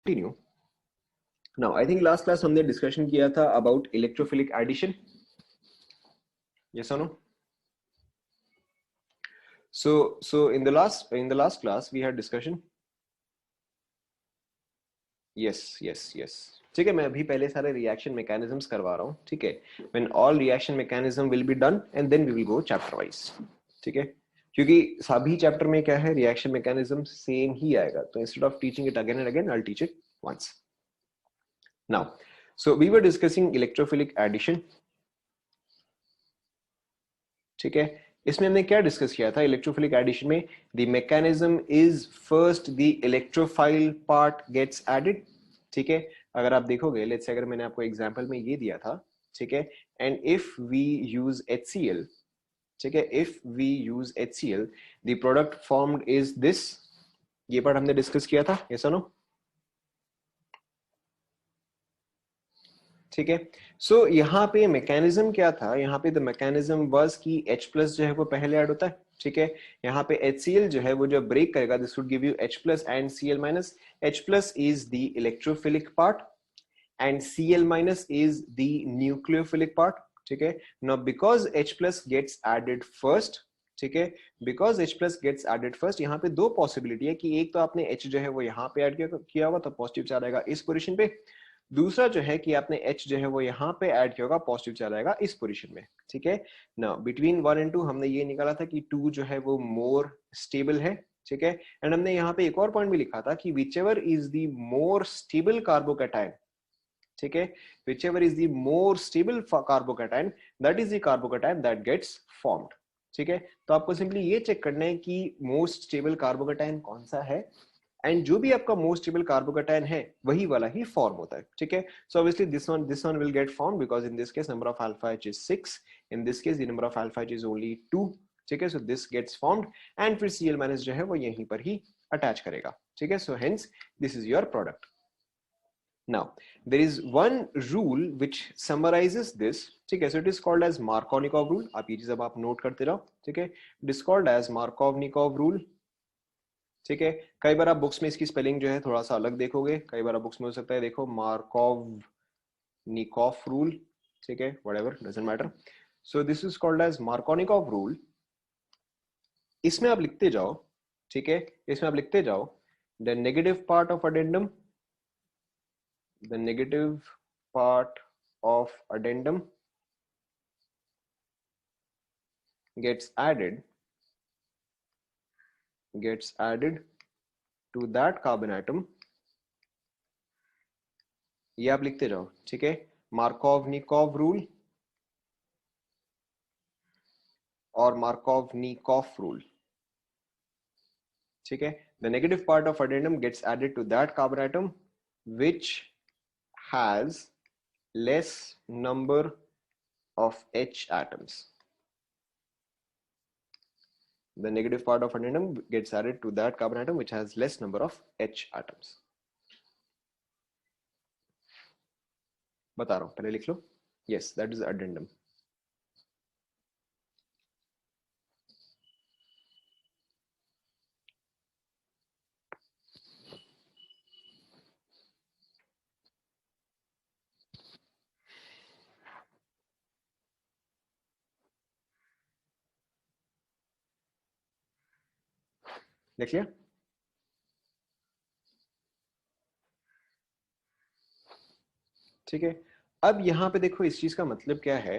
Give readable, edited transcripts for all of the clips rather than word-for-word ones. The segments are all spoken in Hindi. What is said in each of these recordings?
continue. Now, I think last class हमने discussion किया था about electrophilic addition. Yes or no? So in the last class we had discussion. Yes. ठीक है, मैं अभी पहले सारे reaction mechanisms करवा रहा हूँ. ठीक है, when all reaction mechanism will be done and then we will go chapter wise. ठीक है, क्योंकि सभी चैप्टर में क्या है, रिएक्शन मैकेनिज्म सेम ही आएगा. तो instead of teaching it again and again, I will teach it once. Now, so we were discussing electrophilic addition. ठीक है, इसमें हमने क्या डिस्कस किया था? इलेक्ट्रोफिलिक एडिशन में the mechanism is first the electrophile part gets added. ठीक है, अगर आप देखोगे, लेट्स से अगर मैंने आपको एग्जांपल में ये दिया था, ठीक है, and if we use HCl, ठीक है, if we use HCl, the product formed is this. ये पार्ट हमने डिस्कस किया था, यस और नो? ठीक है, सो यहाँ पे मैकेनिज्म क्या था? यहाँ पे द मैकेनिज्म वाज कि H प्लस जो है वो पहले ऐड होता है. ठीक है, यहाँ पे HCl जो है वो जो ब्रेक करेगा, this would give you H plus and Cl minus. H plus is the electrophilic part and Cl minus is the nucleophilic part. ठीक है, now because H plus gets added first, ठीक है, because H plus gets added first, यहाँ पे दो पॉसिबिलिटी है कि एक तो आपने H जो है वो यहाँ पे ऐड किया होगा तो पॉजिटिव चार्ज आएगा इस पोजीशन पे. दूसरा जो है कि आपने H जो है वो यहाँ पे ऐड किया होगा, पॉजिटिव चार्ज आएगा इस पोजीशन में. ठीक है, नाउ बिटवीन 1 एंड 2 हमने ये निकाला था कि 2 जो है वो मोर स्टेबल है. ठीक है, एंड हमने यहाँ पे एक और पॉइंट भी लिखा था कि whichever is the more stable carbocation, ठीक है, whichever is the more stable carbocation, that is the carbocation that gets formed. ठीक है, तो आपको सिंपली ये चेक करना है कि मोस्ट स्टेबल कार्बोकेटाइन कौन सा है, एंड जो भी आपका मोस्ट स्टेबल कार्बोकेटाइन है वही वाला ही फॉर्म होता है. ठीक है, so obviously this one will get form because in this case number of alpha H is 6, in this case the number of alpha H is only 2. ठीक है, so this gets formed and फिर Cl माइनस जो है वो यहीं पर ही अटैच करेगा. ठीक है, so hence this is your product. Now, there is one rule which summarizes this. ठीक है, so it is called as Markovnikov rule. आप ये चीज अब आप नोट करते रहो. ठीक है, it is called as Markovnikov rule. ठीक है, कई बार आप बुक्स में इसकी स्पेलिंग जो है थोड़ा सा अलग देखोगे, कई बार आप बुक्स में हो सकता है देखो Markovnikov rule. ठीक है, whatever, doesn't matter. So this is called as Markovnikov rule. इसमें आप लिखते जाओ, ठीक है, इसमें आप लिखते जाओ the negative part of addendum, the negative part of addendum gets added to that carbon atom. ये आप लिखते जाओ. ठीक है, मार्कोवनिकोव रूल और मार्कोवनिकोव रूल. ठीक है, the negative part of addendum gets added to that carbon atom which has less number of H atoms. The negative part of addendum gets added to that carbon atom which has less number of H atoms. बता रहा हूं, पहले लिख लो. Yes, that is addendum. देख लिया? ठीक है, अब यहां पे देखो इस चीज का मतलब क्या है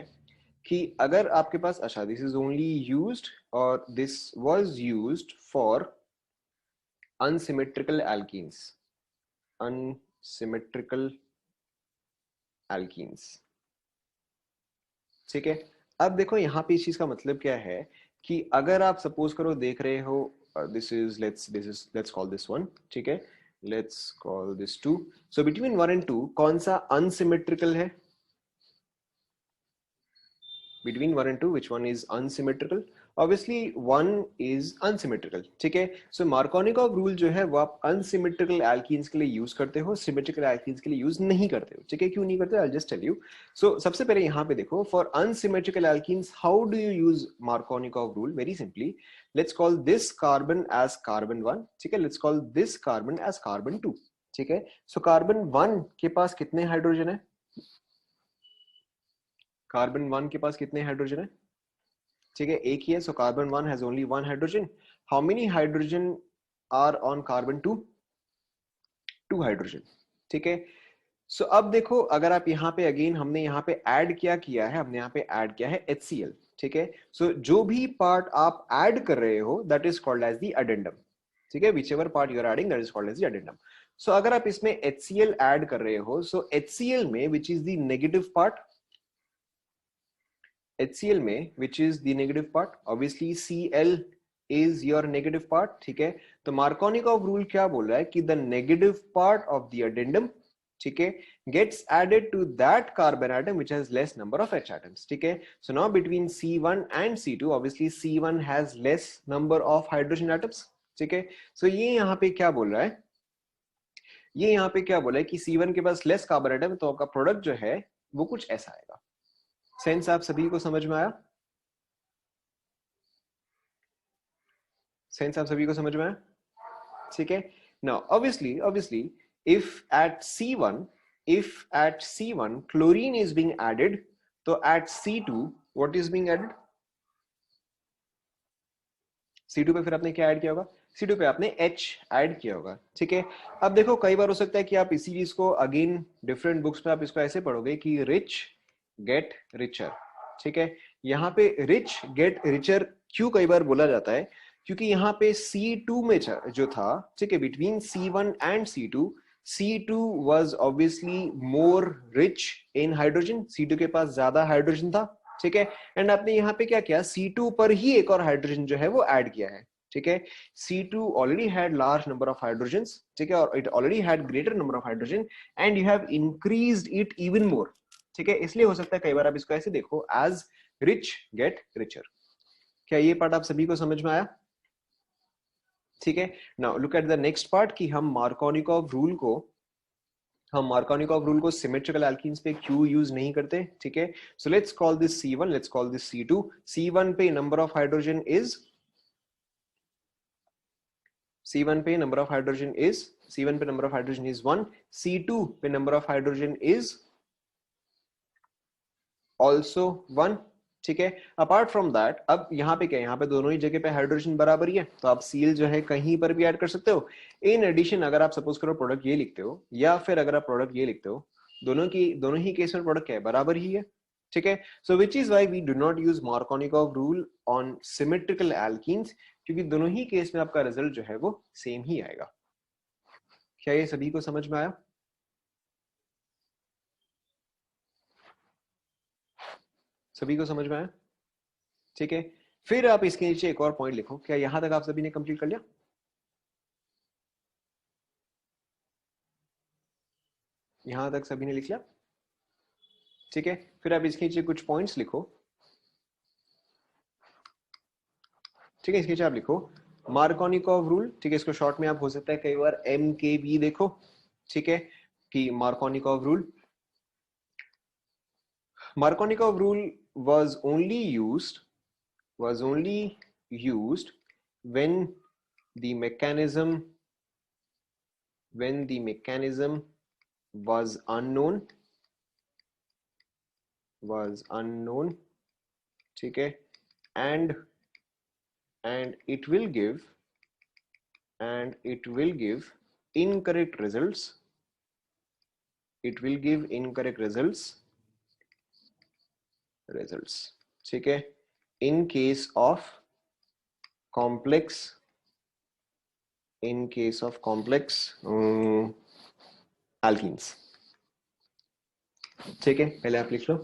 कि अगर आपके पास, अच्छा, दिस इज ओनली यूज्ड और this was used for unsymmetrical alkenes. Unsymmetrical alkenes. ठीक है, अब देखो यहाँ पे इस चीज का मतलब क्या है कि अगर आप सपोज करो देख रहे हो, this is let's call this one. ठीक है, let's call this 2. So between 1 and 2 कौन सा अनसिमेट्रिकल है? Between 1 and 2 which one is unsymmetrical? Obviously 1 is unsymmetrical. ठीक है, so Markovnikov rule जो है वो आप unsymmetrical alkenes के लिए यूज करते हो, symmetrical alkenes के लिए यूज नहीं करते हो. ठीक है, क्यों नहीं करते? I'll just tell you. So सबसे पहले यहाँ पे देखो, for unsymmetrical alkenes how do you use Markovnikov rule? Very simply, let's call this carbon as carbon 1. ठीक है, let's call this carbon as carbon 2. ठीक है। सो कार्बन 1 के पास कितने हाइड्रोजन है? कार्बन 1 के पास कितने हाइड्रोजन है? ठीक है, एक ही है। So carbon 1 has only 1 hydrogen. How many hydrogen are on carbon 2? 2 hydrogen. ठीक है। सो अब देखो, अगर आप यहाँ पे अगेन हमने यहाँ पे ऐड क्या किया है, हमने यहाँ पे ऐड किया है HCl। ठीक है। सो जो भी पार्ट आप ऐड कर रहे हो that is called as the addendum. ठीक है, whichever part you are adding that is called as the addendum. So अगर आप इसमें HCl ऐड कर रहे हो, so HCl में which is the negative part, HCl में which is the negative part, obviously Cl is your negative part। ठीक है, तो मार्कोनिकॉव रूल क्या बोल रहा है कि the negative part of the addendum, ठीक है, gets added to that carbon atom which has less number of H atoms। ठीक है, so now between C1 and C2 obviously C1 has less number of hydrogen atoms। ठीक है, so ये यहाँ पे क्या बोल रहा है, ये यहाँ पे क्या बोला है कि C1 के पास लेस कार्बन एटम, तो आपका प्रोडक्ट जो है वो कुछ ऐसा आएगा। सेंस आप सभी को समझ में आया? सेंस आप सभी को समझ में आया? ठीक है। Now obviously if at C1 chlorine is being added, तो at C2 what is being added? C2 पे फिर आपने क्या ऐड किया होगा? C2 पे आपने H ऐड किया होगा। ठीक है, अब देखो कई बार हो सकता है कि आप इसी चीज को अगेन डिफरेंट बुक्स में आप इसको ऐसे पढ़ोगे कि रिच गेट रिचर। ठीक है, यहाँ पे रिच गेट रिचर क्यों कई बार बोला जाता है? क्योंकि यहाँ पे C2 में जो था, ठीक है, between C1 and C2 was obviously more rich in hydrogen। C2 के पास ज्यादा हाइड्रोजन था। ठीक है, एंड आपने यहाँ पे क्या किया, C2 पर ही एक और हाइड्रोजन जो है वो ऐड किया है। ठीक है, C2 already had large number of hydrogens। ठीक है, और it already had greater number of hydrogen and you have increased it even more। ठीक है, इसलिए हो सकता है कई बार आप इसको ऐसे देखो as rich get richer। क्या ये पार्ट आप सभी को समझ में आया? ठीक है, now look at the next part कि हम मार्कोनिकॉव रूल को सिमेट्रिकल एल्कीन्स पे क्यों यूज नहीं करते। ठीक है, so let's call this C1, let's call this C2। C1 पे number of hydrogen is C1 पे number of hydrogen is 1। C2 पे number of hydrogen is also 1। ठीक है, अपार्ट फ्रॉम दैट अब यहाँ पे क्या है, यहाँ पे दोनों ही जगह पे हाइड्रोजन बराबर ही है, तो आप सील जो है कहीं पर भी ऐड कर सकते हो। इन एडिशन अगर आप सपोज करो प्रोडक्ट ये लिखते हो या फिर अगर आप प्रोडक्ट ये लिखते हो, दोनों ही केस में प्रोडक्ट क्या है, बराबर ही है। ठीक है, so which is why we do not use Markovnikov rule on symmetrical alkenes, क्योंकि दोनों ही केस में आपका रिजल्ट जो है वो सेम ही आएगा। क्या ये सभी को समझ में आया? सभी को समझ में आया? ठीक है, फिर आप इसके नीचे एक और पॉइंट लिखो। क्या यहां तक आप सभी ने कंप्लीट कर लिया? यहां तक सभी ने लिख लिया? ठीक है, फिर आप इसके नीचे कुछ पॉइंट्स लिखो। ठीक है, इसके नीचे आप लिखो मार्कोनिकॉव रूल। ठीक है, इसको शॉर्ट में आप हो सकता है कई बार MKV देखो। ठीक है, कि Markovnikov rule was only used when the mechanism was unknown। ठीक है, and it will give incorrect results। ठीक है, in case of complex alkenes। ठीक है, पहले आप लिख लो।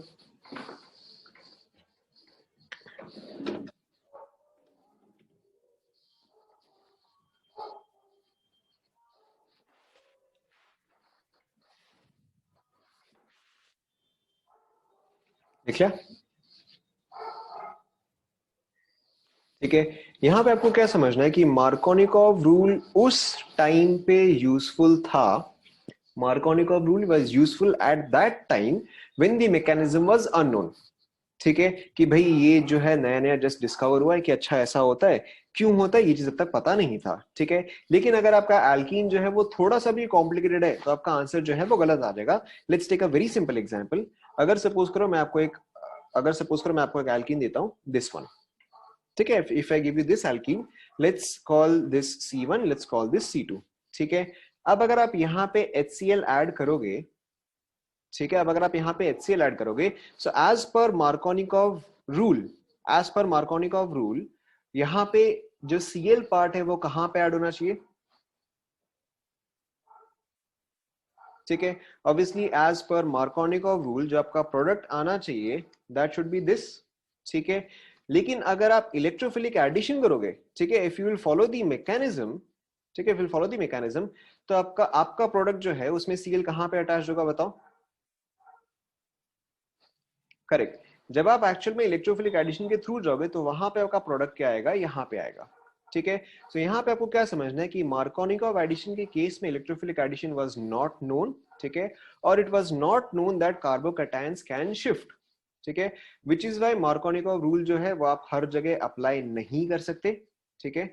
लिख लिया? ठीक है, यहां पे आपको क्या समझना है कि मार्कोनिकॉव रूल उस टाइम पे यूजफुल था। Markovnikov rule was useful at that time when the mechanism was unknown. ठीक है, कि भाई ये जो है नया नया जस्ट डिस्कवर हुआ है कि अच्छा ऐसा होता है, क्यों होता है ये चीज अब तक पता नहीं था। ठीक है, लेकिन अगर आपका एल्कीन जो है वो थोड़ा सा भी कॉम्प्लिकेटेड है तो आपका आंसर जो है वो गलत आ जाएगा। Let's take a very simple example. अगर सपोज करो मैं आपको एक एल्कीन देता हूं, दिस वन। ठीक है, if I give you this alkene, let's call this C1, let's call this C2। ठीक है, अब अगर आप यहाँ पे HCl ऐड करोगे, ठीक है, अब अगर आप यहाँ पे HCl ऐड करोगे, so as per Markovnikov rule, as per Markovnikov rule, यहाँ पे जो Cl पार्ट है वो कहाँ पे ऐड होना चाहिए? ठीक है, obviously as per Markovnikov rule जो आपका प्रोडक्ट आना चाहिए दैट शुड बी दिस। ठीक है, लेकिन अगर आप इलेक्ट्रोफिलिक एडिशन करोगे, ठीक है, if you will follow the mechanism, ठीक है, if you follow the mechanism, तो आपका आपका प्रोडक्ट जो है उसमें Cl कहाँ पे अटैच होगा बताओ? करेक्ट, जब आप एक्चुअल में इलेक्ट्रोफिलिक एडिशन के थ्रू जाओगे तो वहां पे आपका प्रोडक्ट क्या आएगा? यहाँ पे आएगा। ठीक है, तो यहाँ पे आपको क्या समझना है कि मार्कोनिकॉव एडिशन के केस में electrophilic addition was not known. ठीक है, और it was not known that carbocations can shift. ठीक है, which is why Markovnikov rule जो है वो आप हर जगह अप्लाई नहीं कर सकते। ठीक है,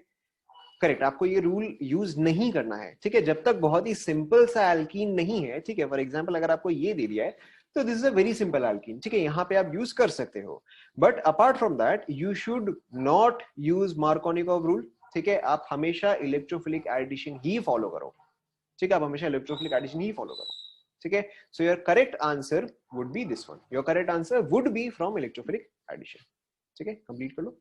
करेक्ट, आपको ये रूल यूज नहीं करना है। ठीक है, जब तक बहुत ही सिंपल सा एल्कीन नहीं है। ठीक है, फॉर एग्जांपल अगर आपको ये दे दिया है तो this is a very simple alkene. ठीक है, यहाँ पे आप यूज कर सकते हो, but apart from that you should not use Markovnikov rule. ठीक है, आप हमेशा इलेक्ट्रोफिलिक एडिशन ही फॉलो करो। ठीक है, आप हमेशा इलेक्ट्रोफिलिक एडिशन ही फॉलो करो। ठीक है, so your correct answer would be this one, your correct answer would be from electrophilic addition. ठीक है, कंप्लीट कर लो।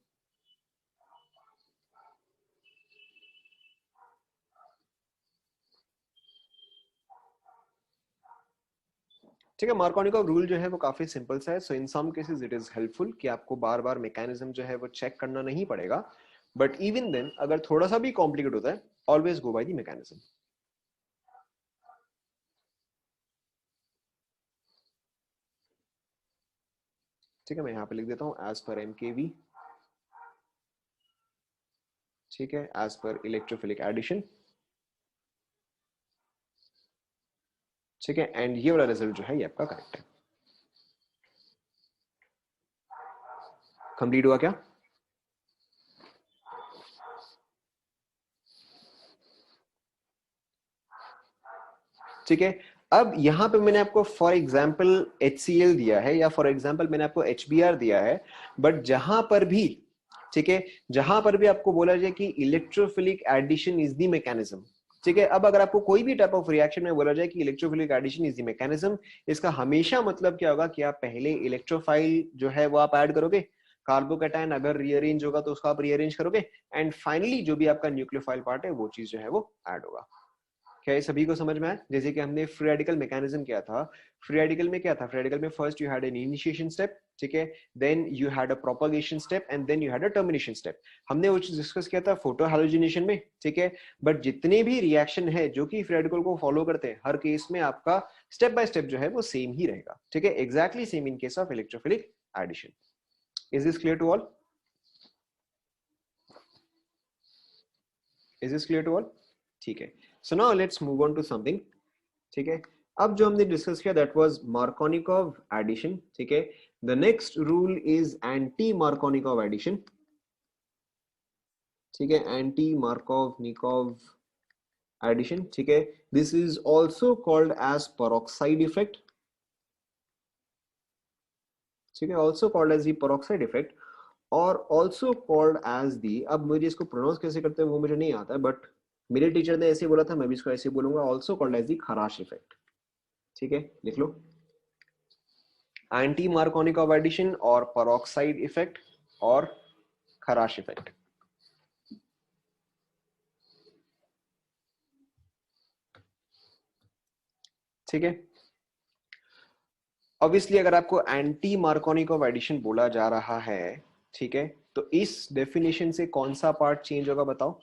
ठीक है, मार्कोनिकॉव रूल जो है वो काफी सिंपल सा है। So in some cases it is helpful कि आपको बार बार मैकेनिज्म जो है वो चेक करना नहीं पड़ेगा, बट इवन देन अगर थोड़ा सा भी कॉम्प्लिकेट होता है, always go by the mechanism. ठीक है, मैं यहाँ पे लिख देता हूँ एज पर MKV। ठीक है, एज पर इलेक्ट्रोफिलिक एडिशन। ठीक है, एंड ये वाला रिजल्ट जो है ये आपका करेक्ट है। कंप्लीट हुआ क्या? ठीक है, अब यहाँ पे मैंने आपको फॉर एग्जाम्पल HCl दिया है या फॉर एग्जाम्पल मैंने आपको HBr दिया है, बट जहां पर भी, ठीक है, जहां पर भी आपको बोला जाए कि electrophilic addition is the mechanism. ठीक है, अब अगर आपको कोई भी टाइप ऑफ रिएक्शन में बोला जाए कि electrophilic addition is the mechanism, इसका हमेशा मतलब क्या होगा कि आप पहले इलेक्ट्रोफाइल जो है वो आप ऐड करोगे, कार्बोकैटायन अगर रीअरेंज होगा तो उसको आप रीअरेंज करोगे, एंड फाइनली जो भी आपका न्यूक्लियोफाइल पार्ट है वो चीज जो है वो ऐड होगा। क्या ये सभी को समझ में आया? जैसे कि हमने फ्री रेडिकल मैकेनिज्म किया था, फ्री रेडिकल में क्या था? फ्री रेडिकल में first you had an initiation step, ठीक है, then you had a propagation step and then you had a termination step. हमने वो चीज डिस्कस किया था फोटो हैलोजिनेशन में। ठीक है, बट जितने भी रिएक्शन है जो कि फ्री रेडिकल को फॉलो करते हैं, हर केस में आपका स्टेप बाय स्टेप जो है वो सेम ही रहेगा। ठीक है, exactly same in case of electrophilic addition. Is this clear to all? Is this clear to all? ठीक है, so now let's move on to something. ठीक है, अब जो हमने डिस्कस किया दैट वाज मार्कोनिकॉव एडिशन। ठीक है, the next rule is anti Markovnikov addition. ठीक है, एंटी मार्कोनिकॉव एडिशन। ठीक है, this is also called as peroxide effect. ठीक है, also called as the peroxide effect, और आल्सो कॉल्ड एज दी, अब मुझे इसको प्रोनाउंस कैसे करते हैं वो मुझे नहीं आता है, बट मेरे टीचर ने ऐसे बोला था, मैं भी इसको ऐसे बोलूंगा, आल्सो कॉल्ड एज दी खराश इफेक्ट। ठीक है, लिख लो, एंटी मार्कोनिकॉव एडिशन और पेरोक्साइड इफेक्ट और खराश इफेक्ट। ठीक है, ऑब्वियसली अगर आपको एंटी मार्कोनिकॉव एडिशन बोला जा रहा है, ठीक है, तो इस डेफिनेशन से कौन सा पार्ट चेंज होगा बताओ?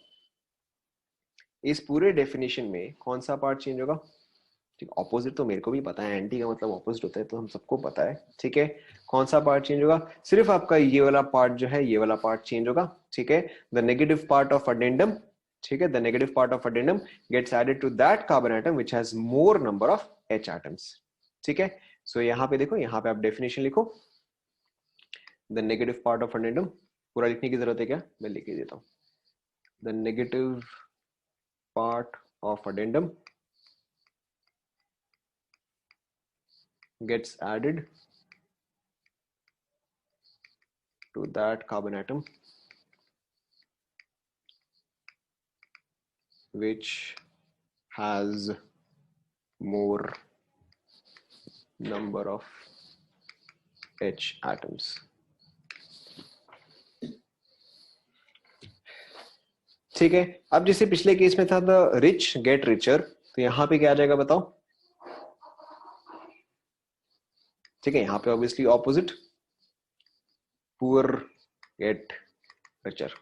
इस पूरे डेफिनेशन में कौन सा पार्ट चेंज होगा? ठीक, ऑपोजिट तो मेरे को भी पता है, एंटी का मतलब ऑपोजिट होता है तो हम सबको पता है। ठीक है, कौन सा पार्ट चेंज होगा? सिर्फ आपका ये वाला पार्ट जो है, ये वाला पार्ट चेंज होगा। ठीक है, the negative part of addendum. ठीक है, the negative part of addendum gets added to that carbon atom which has more number of H atoms. ठीक है, सो यहाँ पे देखो, यहाँ पे आप डेफिनेशन लिखो, the negative part of addendum, पूरा लिखने की जरूरत है क्या? मैं लिख देता हूँ। The negative part of addendum gets added to that carbon atom which has more number of H atoms. ठीक है, अब जैसे पिछले केस में था द रिच गेट रिचर, तो यहां पे क्या आ जाएगा बताओ? ठीक है, यहां पे obviously opposite, poor get richer.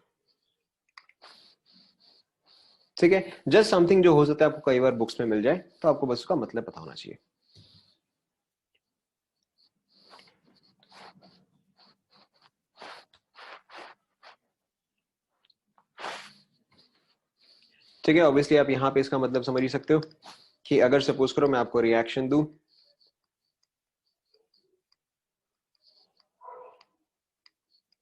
ठीक है, जस्ट समथिंग जो हो सकता है आपको कई बार बुक्स में मिल जाए, तो आपको बस उसका मतलब पता होना चाहिए। ठीक है, ऑब्वियसली आप यहां पे इसका मतलब समझ ही सकते हो कि अगर सपोज करो मैं आपको रिएक्शन दूं,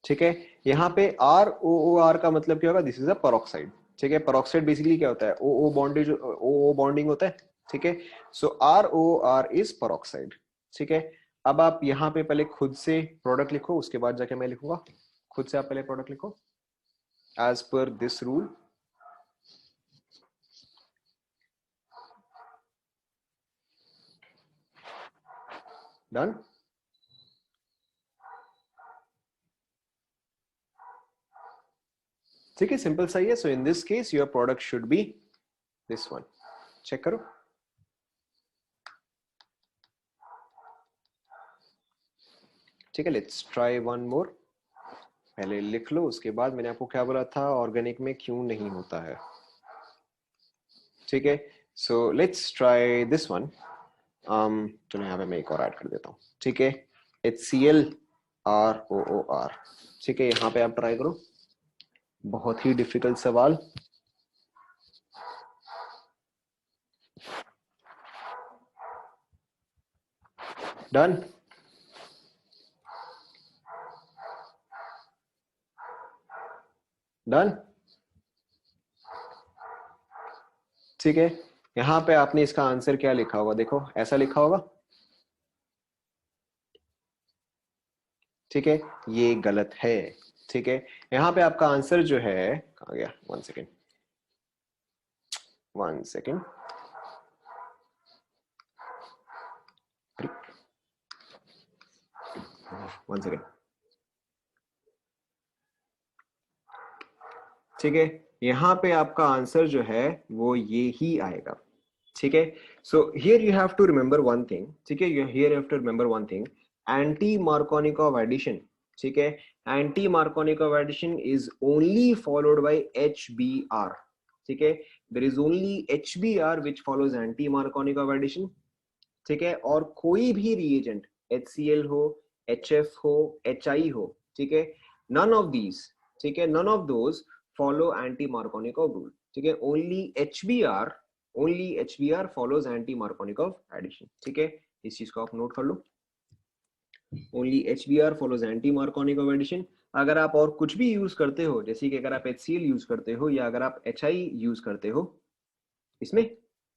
ठीक है, यहाँ पे ROOR का मतलब क्या होगा? This is a peroxide. ठीक है, पेरोक्साइड बेसिकली क्या होता है? OO बॉन्डेज, OO बॉन्डिंग होता है। ठीक है, सो ROR इज पेरोक्साइड। ठीक है, अब आप यहाँ पे पहले खुद से प्रोडक्ट लिखो, उसके बाद जाके मैं लिखूंगा। खुद से आप पहले प्रोडक्ट लिखो as per this rule. Done. ठीक है, सिंपल सही है। So in this case your product should be this one. Check करो। ठीक है, लेट्स ट्राई वन मोर। पहले लिख लो, उसके बाद मैंने आपको क्या बोला था ऑर्गेनिक में क्यों नहीं होता है। ठीक है, so let's try this one. चलो यहाँ पे मैं एक और ऐड कर देता हूँ। ठीक है, HCl ROOR। ठीक है, यहाँ पे आप ट्राई करो। बहुत ही डिफिकल्ट सवाल। डन। डन। ठीक है, यहाँ पे आपने इसका आंसर क्या लिखा होगा? देखो ऐसा लिखा होगा। ठीक है, ये गलत है। ठीक है, यहाँ पे आपका आंसर जो है, कहाँ गया? 1 सेकेंड, 1 सेकेंड। One second. ठीक है, यहाँ पे आपका आंसर जो है वो ये ही आएगा। ठीक है, so here you have to remember one thing. ठीक है, here you have to remember one thing, anti Markovnikov addition. ठीक है, anti Markovnikov addition is only followed by HBr। ठीक है, there is only HBr which follows anti Markovnikov addition. ठीक है, और कोई भी रिएजेंट HCl हो, HF हो, HI हो, ठीक है, नन ऑफ दीज, ठीक है, none of those follow anti Markovnikov rule. ठीक है, only HBr follows anti Markovnikov addition. ठीक है, इस चीज को आप नोट कर लो। Only HBr follows anti Markovnikov addition. अगर आप और कुछ भी यूज करते हो, जैसे कि अगर आप HCl यूज करते हो या अगर आप HI यूज करते हो इसमें,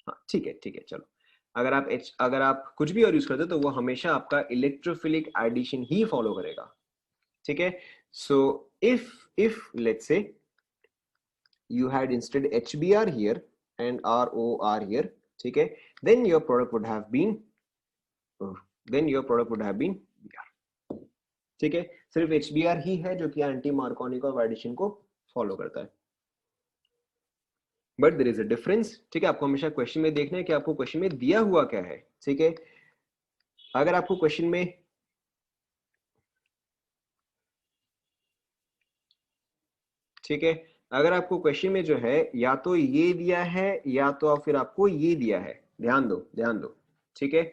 हाँ ठीक है, ठीक है, चलो, अगर आप कुछ भी और यूज करते हो तो वो हमेशा आपका इलेक्ट्रोफिलिक एडिशन ही फॉलो करेगा। ठीक है, so if let's say you had instead HBr here and ROR here, ठीक है, then your product would have been Br। ठीक है, सिर्फ HBr ही है जो कि एंटी मार्कोनिकॉव एडिशन को फॉलो करता है, but there is a difference. ठीक है, आपको हमेशा क्वेश्चन में देखना है कि आपको क्वेश्चन में दिया हुआ क्या है। ठीक है, अगर आपको क्वेश्चन में ठीक है, अगर आपको क्वेश्चन में जो है या तो ये दिया है या तो फिर आपको ये दिया है, ध्यान दो ध्यान दो। ठीक है,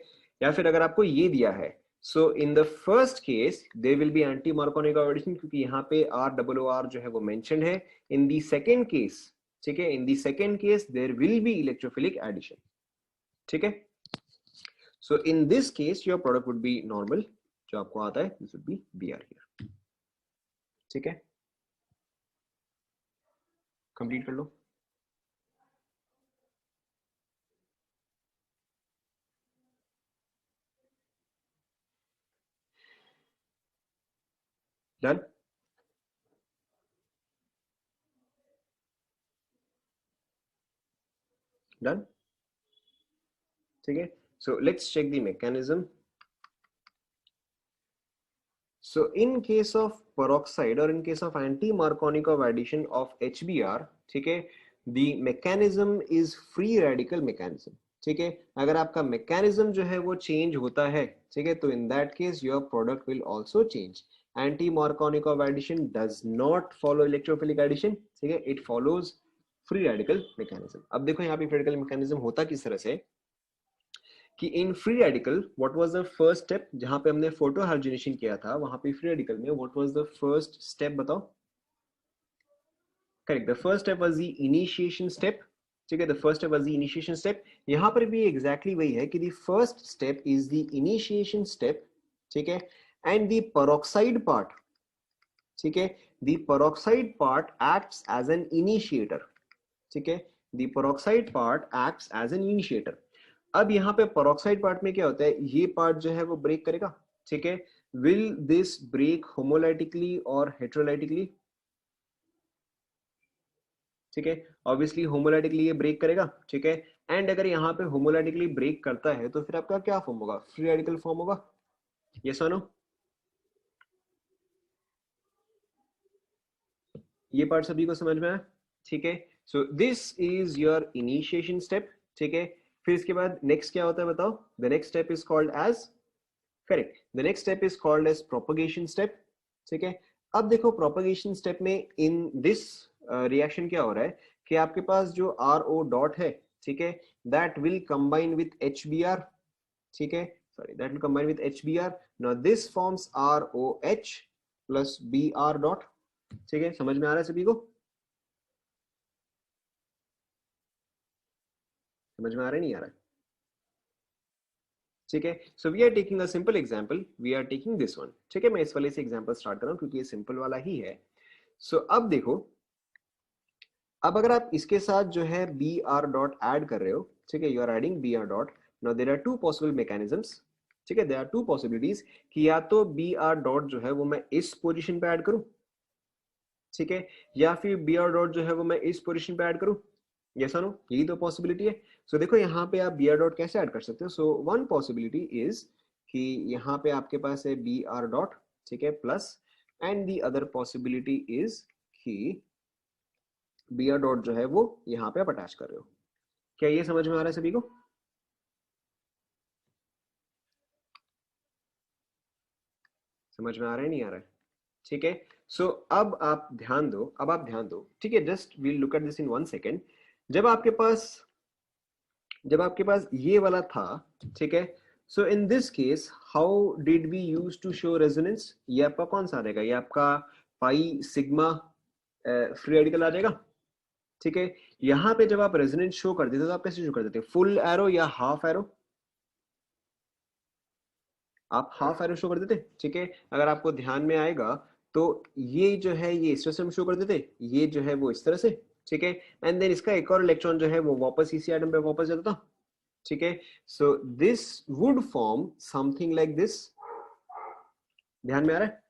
या फिर अगर आपको ये दिया है, so in the first case there will be anti Markovnikov addition, क्योंकि यहाँ पे ROR जो है वो मेंशन्ड है। इन द सेकंड केस, ठीक है, in the second case there will be electrophilic addition. ठीक है, so in this case your product would be normal, जो आपको आता है, this would be Br here. ठीक है, कंप्लीट कर लो। डन, डन, ठीक है। So let's check the mechanism. So in case of peroxide or in case of anti-Markovnikov addition of HBr, ठीक है, the mechanism is free radical mechanism, ठीक है। अगर आपका mechanism जो है वो change होता है, ठीक है, तो in that case your product will also change. Anti-Markovnikov addition does not follow electrophilic addition, ठीक है, it follows free radical mechanism. अब देखो यहाँ पे free radical mechanism होता किस तरह से कि in free radical what was the first step, जहां पे हमने फोटो हाइड्रोजनेशन किया था वहां पे फ्री रेडिकल में what was the first step बताओ। Correct, the first step was the initiation step, ठीक है, the first step was the initiation step. यहां पर भी एग्जैक्टली वही है कि the first step is the initiation step, ठीक है, एंड द पेरोक्साइड पार्ट, ठीक है, the peroxide part acts as an initiator, ठीक है, the peroxide part acts as an initiator. अब यहाँ पे पेरोक्साइड पार्ट में क्या होता है, ये पार्ट जो है वो ब्रेक करेगा, ठीक है। विल दिस ब्रेक होमोलाइटिकली और हेट्रोलाइटिकली, ठीक है, ऑब्वियसली होमोलाइटिकली ये ब्रेक करेगा, ठीक है। एंड अगर यहाँ पे होमोलाइटिकली ब्रेक करता है तो फिर आपका क्या फॉर्म होगा, फ्री रेडिकल फॉर्म होगा, यस और नो। ये पार्ट सभी को समझ में आया, ठीक है। So this is your initiation step, ठीक है। फिर इसके बाद नेक्स्ट क्या होता है बताओ, the next step is called as, correct, the next step is called as propagation step, ठीक है। अब देखो प्रोपगेशन स्टेप में इन दिस रिएक्शन क्या हो रहा है कि आपके पास जो आर ओ डॉट है, ठीक है, that will combine with H B R, ठीक है, sorry that will combine with H B R. Now this forms R O H plus B R dot, ठीक है, समझ में आ रहा है सभी को, समझ में आ रहा है नहीं आ रहा है, ठीक है। So we are taking a simple example, we are taking this one, ठीक है। मैं इस वाले से एग्जांपल स्टार्ट कर रहा हूं क्योंकि ये सिंपल वाला ही है। सो अब देखो, अब अगर आप इसके साथ जो है बी आर डॉट ऐड कर रहे हो, ठीक है, you are adding B R dot. Now there are two possible mechanisms, ठीक है, देयर आर टू पॉसिबिलिटीज कि या तो बी आर डॉट जो है वो मैं इस पोजीशन पे ऐड करूं, ठीक है, या फिर बी आर डॉट जो है वो मैं इस पोजीशन पे ऐड करूं, यस और नो, यही तो पॉसिबिलिटी है। सो देखो यहाँ पे आप बी आर डॉट कैसे ऐड कर सकते हो। सो वन पॉसिबिलिटी इज कि यहाँ पे आपके पास है बी आर डॉट, ठीक है, plus, and the other possibility is कि बी आर डॉट जो है वो यहाँ पे आप अटैच कर रहे हो। क्या ये समझ में आ रहा है सभी को, समझ में आ रहा है नहीं आ रहा है, ठीक है। सो अब आप ध्यान दो, अब आप ध्यान दो, ठीक है, just we'll look at this in one second. जब आपके पास जब आपके पास ये वाला था, ठीक है, so in this case how did we use to show resonance, ये आपका कौन सा आ जाएगा, ये आपका पाई सिग्मा फ्री रेडिकल आ जाएगा, ठीक है। यहाँ पे जब आप रेजोनेंस शो कर देते तो आप कैसे शो कर देते, फुल एरो या हाफ एरो, आप हाफ एरो शो कर देते, ठीक है। अगर आपको ध्यान में आएगा तो ये जो है ये इस तरह से हम शो कर देते, ये जो है वो इस तरह से, ठीक है। एंड देन इसका एक और इलेक्ट्रॉन जो है वो वापस इसी एटम पे वापस जाता था, ठीक है। So this would form something like this, ध्यान में आ रहा है,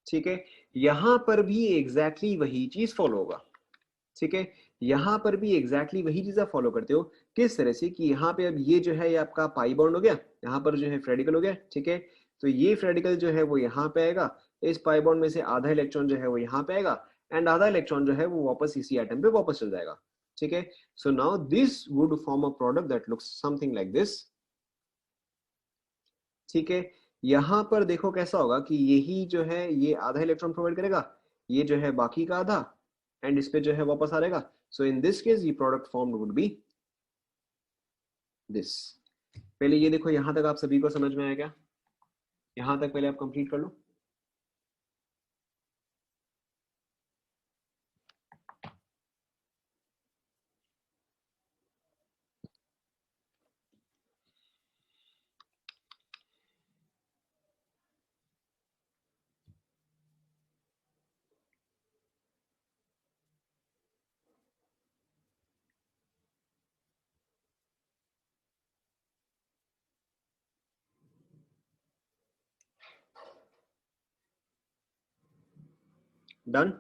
ठीक है। यहां पर भी एग्जैक्टली वही चीज फॉलो होगा, ठीक है। यहां पर भी एग्जैक्टली वही चीज आप फॉलो करते हो, किस तरह से कि यहाँ पे अब ये जो है ये आपका पाई बॉन्ड हो गया, यहाँ पर जो है फ्रेडिकल हो गया, ठीक है। तो ये फ्रेडिकल जो है वो यहाँ पे आएगा, इस पाई बॉन्ड में से आधा इलेक्ट्रॉन जो है वो यहाँ पे आएगा, एंड आधा इलेक्ट्रॉन जो है वो वापस इसी एटम पे वापस चल जाएगा, ठीक है। So now this would form a product that looks something like this, ठीक है। यहां पर देखो कैसा होगा कि यही जो है ये आधा इलेक्ट्रॉन प्रोवाइड करेगा, ये जो है बाकी का आधा, एंड इस पे जो है वापस आ रहेगा। सो इन दिस केस ये product formed would be this. पहले ये देखो यहां तक आप सभी को समझ में आया क्या, यहां तक पहले आप कंप्लीट कर लो। डन।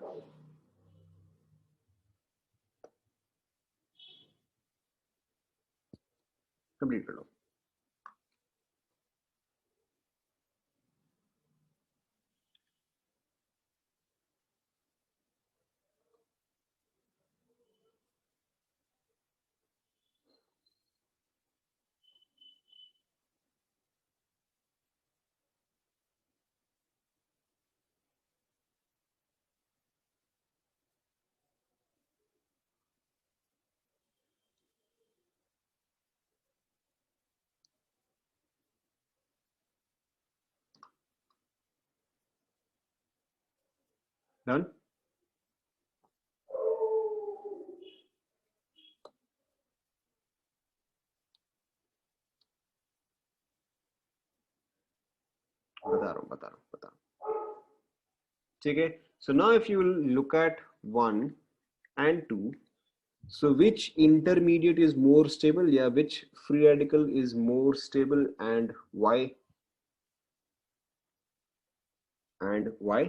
कंप्लीट कर लो। डन। बता रहा हूँ। ठीक है, so now if you look at 1 and 2, so which intermediate is more stable, या which free radical is more stable and why? And why?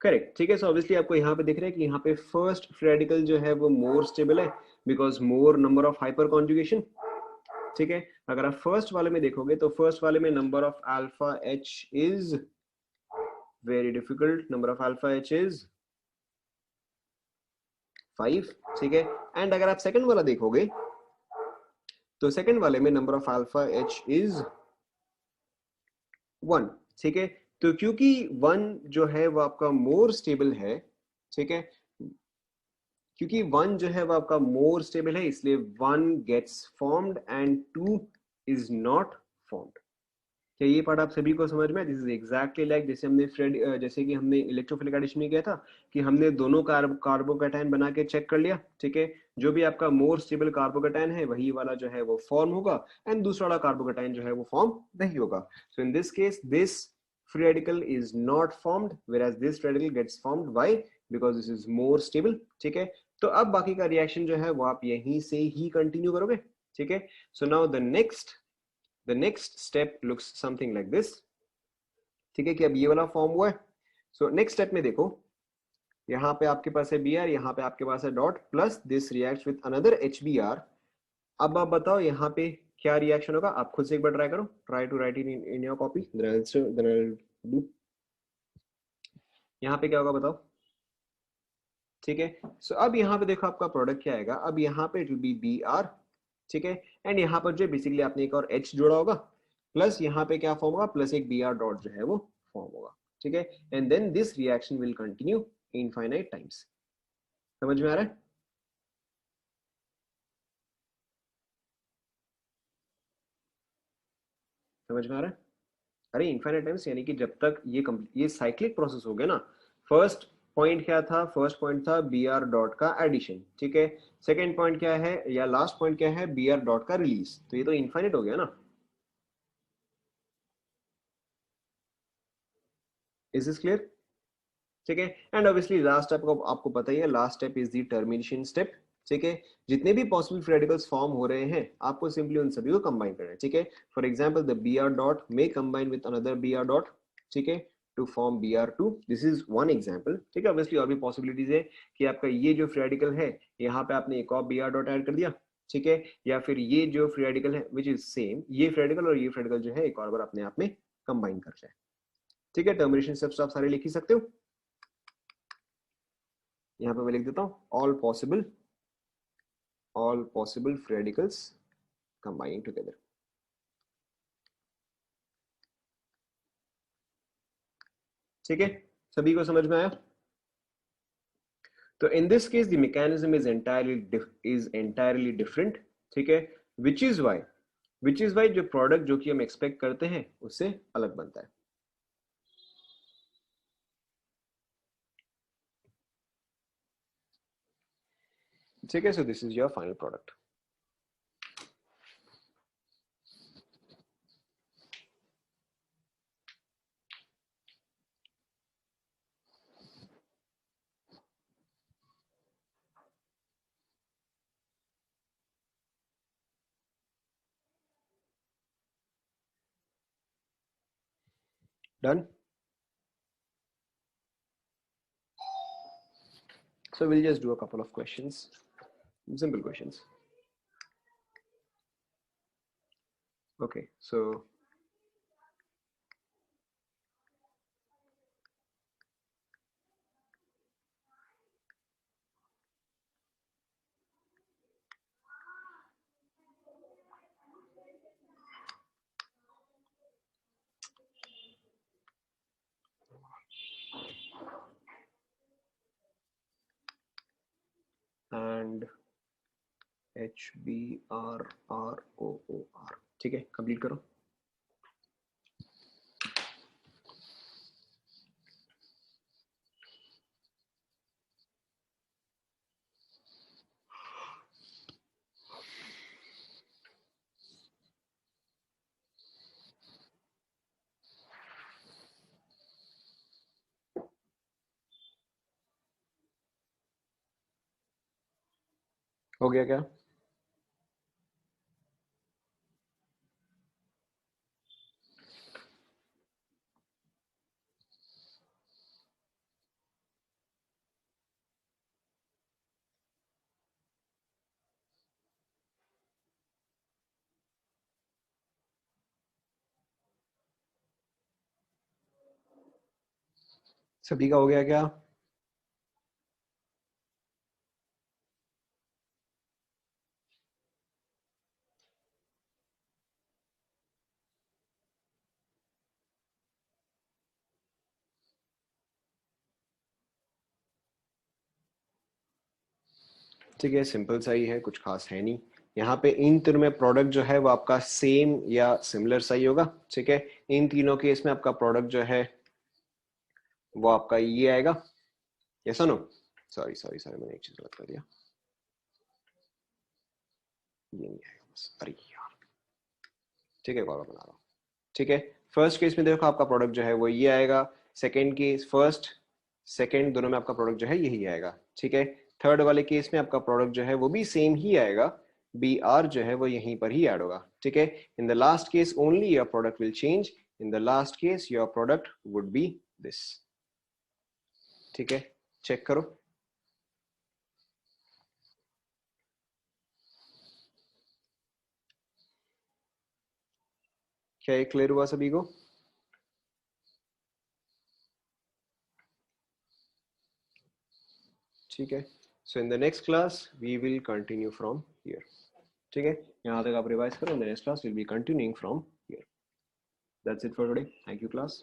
Correct. ठीक है, सो ऑब्वियसली आपको यहाँ पे दिख रहा है कि यहाँ पे फर्स्ट फ्री रेडिकल जो है वो मोर स्टेबल है because more number of hyper conjugation. ठीक है, अगर आप फर्स्ट वाले में देखोगे तो फर्स्ट वाले में number of alpha H is very difficult, number of alpha H is 5। ठीक है, एंड अगर आप सेकंड वाला देखोगे तो सेकंड वाले में number of alpha H is 1। ठीक है, तो क्योंकि 1 जो है वो आपका मोर स्टेबल है, ठीक है, क्योंकि 1 जो है वो आपका मोर स्टेबल है इसलिए 1 gets formed and 2 is not formed. क्या ये पार्ट आप सभी को समझ में? दिस इज एग्जैक्टली लाइक जैसे हमने जैसे कि हमने इलेक्ट्रोफिलिक एडिशन में किया था कि हमने दोनों कार्बोकैटायन बना के चेक कर लिया। ठीक है, जो भी आपका मोर स्टेबल कार्बोकैटायन है वही वाला जो है वो फॉर्म होगा एंड दूसरा वाला कार्बोकैटायन जो है वो फॉर्म नहीं होगा। So in this case this free radical is not formed whereas this radical gets formed. Why? Because this is more stable. ठीक है, तो अब बाकी का रिएक्शन जो है वो आप यहीं से ही कंटिन्यू करोगे। ठीक है, so now the next step looks something like this. ठीक है, कि अब ये वाला फॉर्म हुआ है। सो नेक्स्ट स्टेप में देखो, यहाँ पे आपके पास है बी आर, यहाँ पे आपके पास है dot, plus this react with another H B R. अब आप बताओ यहाँ पे क्या रिएक्शन होगा? आप खुद से एक बार ट्राई करो, try to write in your copy, यहाँ पे क्या होगा बताओ। ठीक है, सो अब यहाँ पे देखो आपका प्रोडक्ट क्या आएगा, अब यहाँ पे it will be B R. ठीक है, एंड यहाँ पर जो बेसिकली आपने एक और एच जोड़ा होगा, प्लस यहाँ पे क्या फॉर्म होगा, प्लस एक बी आर डॉट जो है वो फॉर्म होगा। ठीक है, and then this reaction will continue infinite times. समझ में आ रहा है? समझ में आ रहा है? अरे इनफाइनाइट टाइम्स यानी कि जब तक ये साइक्लिक प्रोसेस हो गया ना। फर्स्ट पॉइंट क्या था? फर्स्ट पॉइंट था बी आर डॉट का एडिशन। ठीक है, सेकेंड पॉइंट क्या है या लास्ट पॉइंट क्या है? बी आर डॉट का रिलीज। तो ये तो इनफाइनाइट हो गया ना। Is this clear? ठीक है, एंड ऑब्वियसली लास्ट स्टेप को आपको पता ही है, last step is the termination step. ठीक है, जितने भी पॉसिबल फ्री रेडिकल्स फॉर्म हो रहे हैं आपको सिंपली उन सभी को कंबाइन करना है। ठीक है, for example the B R dot may combine with another B R dot. ठीक है, to form B R two. This is one example. ठीक है, ऑब्वियसली और भी पॉसिबिलिटीज है कि आपका ये जो फ्री रेडिकल है यहाँ पे आपने एक और बी आर डॉट ऐड कर दिया। ठीक है, या फिर ये जो फ्री रेडिकल है विच इज सेम, ये फ्री रेडिकल और ये फ्री रेडिकल जो है एक और बार अपने आप में कंबाइन कर जाए। ठीक है, टर्मिनेशन स्टेप्स आप सारे लिख ही सकते हो। यहाँ पे मैं लिख देता हूँ all possible free radicals combining together। ठीक है, सभी को समझ में आया? तो इन this case the mechanism is entirely different. ठीक है, विच इज वाई जो प्रोडक्ट जो कि हम एक्सपेक्ट करते हैं उससे अलग बनता है। ठीक है, so this is your final product. Done. So we'll just do a couple of questions, simple questions. Okay, so and HBRROOR, ठीक है, कंप्लीट करो. हो गया क्या? सभी का हो गया क्या? ठीक है, सिंपल सा ही है, कुछ खास है नहीं. यहाँ पे इन तीनों में प्रोडक्ट जो है वो आपका सेम या सिमिलर सा ही होगा. ठीक है, इन तीनों केस में आपका प्रोडक्ट जो है वो आपका ये आएगा. यस और नो? सॉरी सॉरी सॉरी, मैंने एक चीज गलत कर दिया. ये नहीं आएगा बस, अरे यार. ठीक है, कॉलम बना रहा हूँ. ठीक है, फर्स्ट केस में देखो आपका प्रोडक्ट जो है वो ये आएगा. सेकेंड केस, फर्स्ट सेकेंड दोनों में आपका प्रोडक्ट जो है यही आएगा. ठीक है, थर्ड वाले केस में आपका प्रोडक्ट जो है वो भी सेम ही आएगा. बी आर जो है वो यहीं पर ही ऐड होगा. ठीक है, in the last case only your product will change. In the last case your product would be this. ठीक है, चेक करो. क्या ये क्लियर हुआ सभी को? ठीक है, so in the next class we will continue from here. ठीक है, यहाँ तक आप रिवाइज करो. In the next class will be continuing from here. That's it for today. Thank you, class.